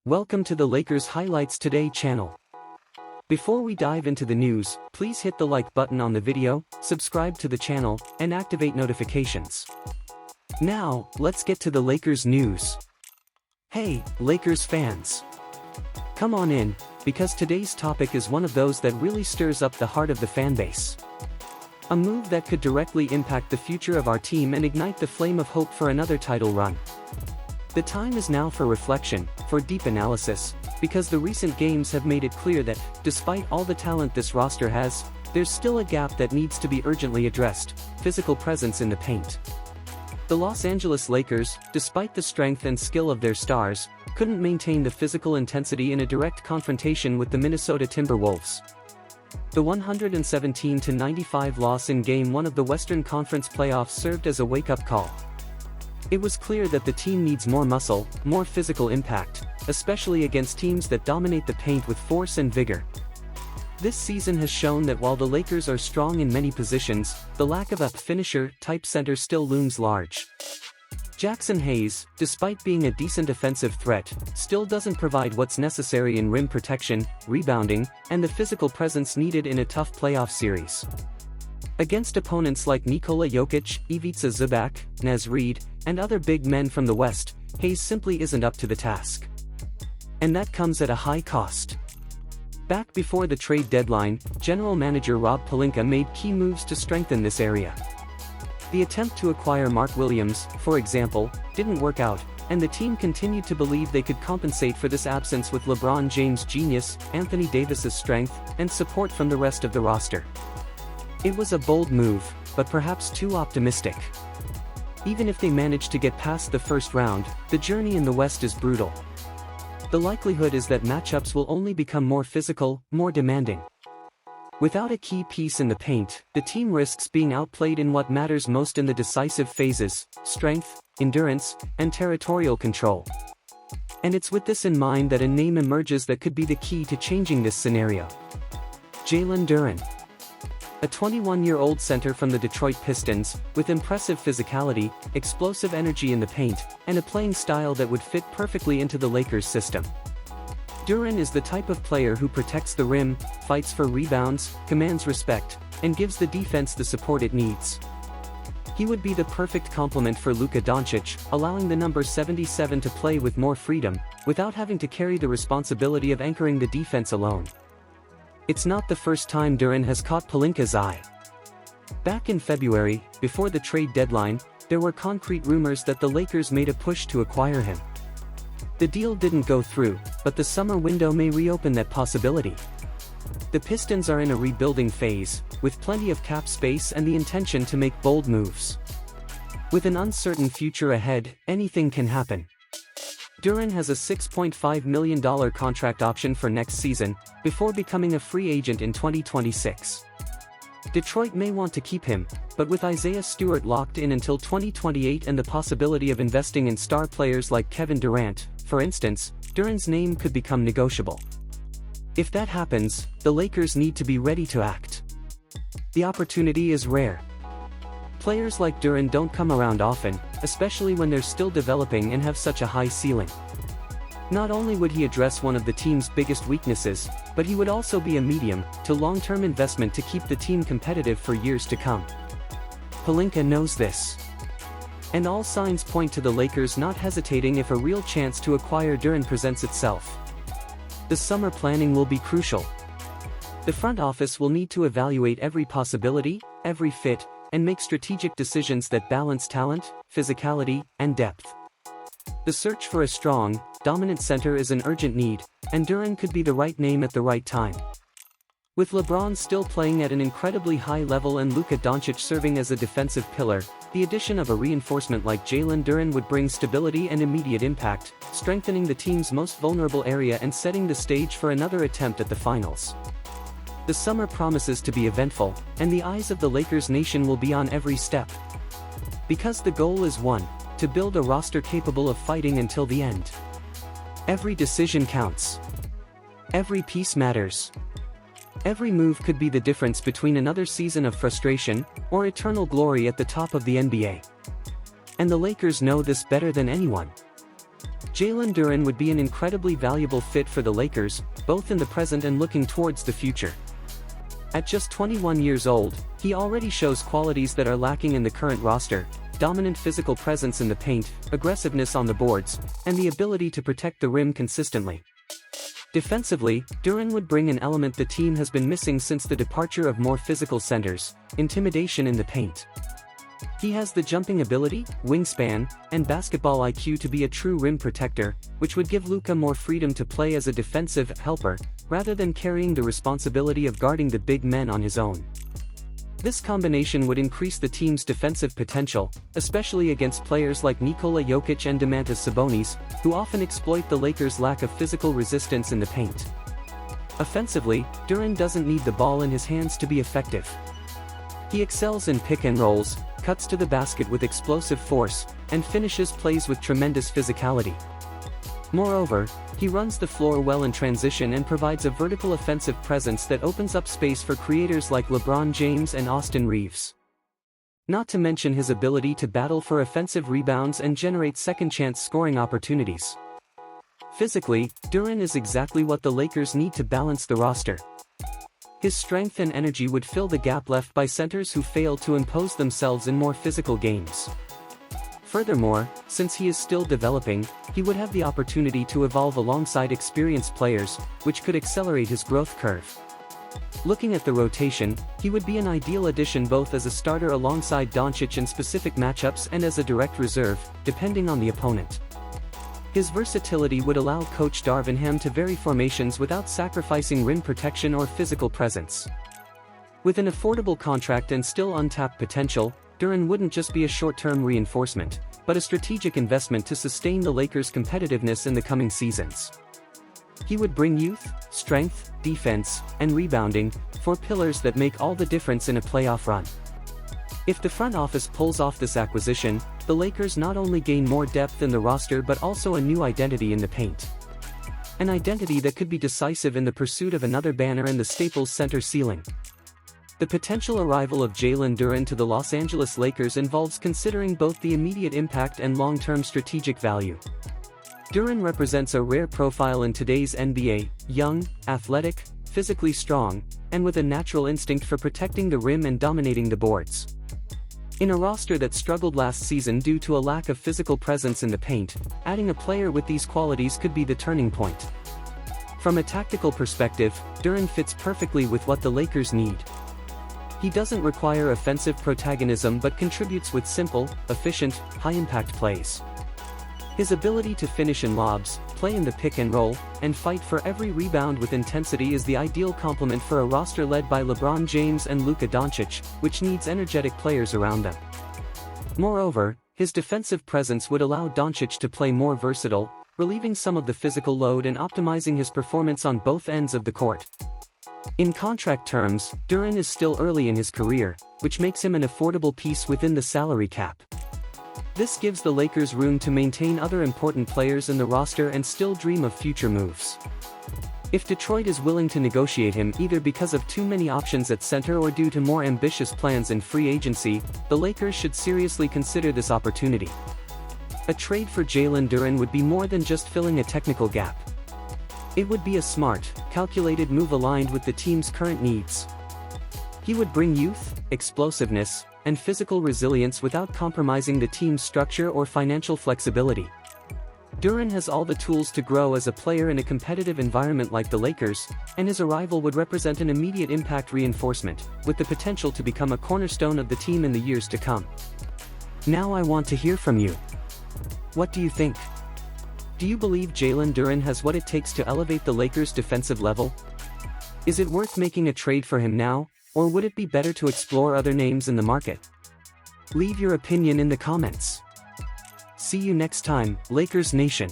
Welcome to the Lakers Highlights Today channel. Before we dive into the news, please hit the like button on the video, subscribe to the channel, and activate notifications. Now, let's get to the Lakers news. Hey, Lakers fans! Come on in, because today's topic is one of those that really stirs up the heart of the fanbase. A move that could directly impact the future of our team and ignite the flame of hope for another title run. The time is now for reflection, for deep analysis, because the recent games have made it clear that, despite all the talent this roster has, there's still a gap that needs to be urgently addressed: physical presence in the paint. The Los Angeles Lakers, despite the strength and skill of their stars, couldn't maintain the physical intensity in a direct confrontation with the Minnesota Timberwolves. The 117-95 loss in Game 1 of the Western Conference playoffs served as a wake-up call. It was clear that the team needs more muscle, more physical impact, especially against teams that dominate the paint with force and vigor. This season has shown that while the Lakers are strong in many positions, the lack of a finisher-type center still looms large. Jackson Hayes, despite being a decent offensive threat, still doesn't provide what's necessary in rim protection, rebounding, and the physical presence needed in a tough playoff series. Against opponents like Nikola Jokic, Ivica Zubac, Naz Reid, and other big men from the West, Hayes simply isn't up to the task. And that comes at a high cost. Back before the trade deadline, General Manager Rob Pelinka made key moves to strengthen this area. The attempt to acquire Mark Williams, for example, didn't work out, and the team continued to believe they could compensate for this absence with LeBron James' genius, Anthony Davis's strength, and support from the rest of the roster. It was a bold move, but perhaps too optimistic. Even if they manage to get past the first round, the journey in the West is brutal. The likelihood is that matchups will only become more physical, more demanding. Without a key piece in the paint, the team risks being outplayed in what matters most in the decisive phases: strength, endurance, and territorial control. And it's with this in mind that a name emerges that could be the key to changing this scenario: Jalen Duren. A 21-year-old center from the Detroit Pistons, with impressive physicality, explosive energy in the paint, and a playing style that would fit perfectly into the Lakers system. Duren is the type of player who protects the rim, fights for rebounds, commands respect, and gives the defense the support it needs. He would be the perfect complement for Luka Doncic, allowing the number 77 to play with more freedom, without having to carry the responsibility of anchoring the defense alone. It's not the first time Duren has caught Pelinka's eye. Back in February, before the trade deadline, there were concrete rumors that the Lakers made a push to acquire him. The deal didn't go through, but the summer window may reopen that possibility. The Pistons are in a rebuilding phase, with plenty of cap space and the intention to make bold moves. With an uncertain future ahead, anything can happen. Duren has a $6.5 million contract option for next season, before becoming a free agent in 2026. Detroit may want to keep him, but with Isaiah Stewart locked in until 2028 and the possibility of investing in star players like Kevin Durant, for instance, Duren's name could become negotiable. If that happens, the Lakers need to be ready to act. The opportunity is rare. Players like Duren don't come around often, especially when they're still developing and have such a high ceiling. Not only would he address one of the team's biggest weaknesses, but he would also be a medium to long-term investment to keep the team competitive for years to come. Pelinka knows this. And all signs point to the Lakers not hesitating if a real chance to acquire Duren presents itself. The summer planning will be crucial. The front office will need to evaluate every possibility, every fit, and make strategic decisions that balance talent, physicality, and depth. The search for a strong, dominant center is an urgent need, and Duren could be the right name at the right time. With LeBron still playing at an incredibly high level and Luka Doncic serving as a defensive pillar, the addition of a reinforcement like Jalen Duren would bring stability and immediate impact, strengthening the team's most vulnerable area and setting the stage for another attempt at the finals. The summer promises to be eventful, and the eyes of the Lakers nation will be on every step. Because the goal is one: to build a roster capable of fighting until the end. Every decision counts. Every piece matters. Every move could be the difference between another season of frustration or eternal glory at the top of the NBA. And the Lakers know this better than anyone. Jalen Duren would be an incredibly valuable fit for the Lakers, both in the present and looking towards the future. At just 21 years old, he already shows qualities that are lacking in the current roster: dominant physical presence in the paint, aggressiveness on the boards, and the ability to protect the rim consistently. Defensively, Duren would bring an element the team has been missing since the departure of more physical centers: intimidation in the paint. He has the jumping ability, wingspan, and basketball IQ to be a true rim protector, which would give Luka more freedom to play as a defensive helper, rather than carrying the responsibility of guarding the big men on his own. This combination would increase the team's defensive potential, especially against players like Nikola Jokic and Domantas Sabonis, who often exploit the Lakers' lack of physical resistance in the paint. Offensively, Duren doesn't need the ball in his hands to be effective. He excels in pick and rolls, cuts to the basket with explosive force, and finishes plays with tremendous physicality. Moreover, he runs the floor well in transition and provides a vertical offensive presence that opens up space for creators like LeBron James and Austin Reeves. Not to mention his ability to battle for offensive rebounds and generate second-chance scoring opportunities. Physically, Duren is exactly what the Lakers need to balance the roster. His strength and energy would fill the gap left by centers who fail to impose themselves in more physical games. Furthermore, since he is still developing, he would have the opportunity to evolve alongside experienced players, which could accelerate his growth curve. Looking at the rotation, he would be an ideal addition both as a starter alongside Doncic in specific matchups and as a direct reserve, depending on the opponent. His versatility would allow Coach Darvin Ham to vary formations without sacrificing rim protection or physical presence. With an affordable contract and still untapped potential, Duren wouldn't just be a short-term reinforcement, but a strategic investment to sustain the Lakers' competitiveness in the coming seasons. He would bring youth, strength, defense, and rebounding, four pillars that make all the difference in a playoff run. If the front office pulls off this acquisition, the Lakers not only gain more depth in the roster but also a new identity in the paint. An identity that could be decisive in the pursuit of another banner in the Staples Center ceiling. The potential arrival of Jalen Duren to the Los Angeles Lakers involves considering both the immediate impact and long-term strategic value. Duren represents a rare profile in today's NBA: young, athletic, physically strong, and with a natural instinct for protecting the rim and dominating the boards. In a roster that struggled last season due to a lack of physical presence in the paint, adding a player with these qualities could be the turning point. From a tactical perspective, Duren fits perfectly with what the Lakers need. He doesn't require offensive protagonism but contributes with simple, efficient, high-impact plays. His ability to finish in lobs, play in the pick and roll, and fight for every rebound with intensity is the ideal complement for a roster led by LeBron James and Luka Doncic, which needs energetic players around them. Moreover, his defensive presence would allow Doncic to play more versatile, relieving some of the physical load and optimizing his performance on both ends of the court. In contract terms, Duren is still early in his career, which makes him an affordable piece within the salary cap. This gives the Lakers room to maintain other important players in the roster and still dream of future moves. If Detroit is willing to negotiate him either because of too many options at center or due to more ambitious plans in free agency, the Lakers should seriously consider this opportunity. A trade for Jalen Duren would be more than just filling a technical gap. It would be a smart, calculated move aligned with the team's current needs. He would bring youth, explosiveness, and physical resilience without compromising the team's structure or financial flexibility. Duren has all the tools to grow as a player in a competitive environment like the Lakers, and his arrival would represent an immediate impact reinforcement, with the potential to become a cornerstone of the team in the years to come. Now I want to hear from you. What do you think? Do you believe Jalen Duren has what it takes to elevate the Lakers' defensive level? Is it worth making a trade for him now, or would it be better to explore other names in the market? Leave your opinion in the comments. See you next time, Lakers Nation.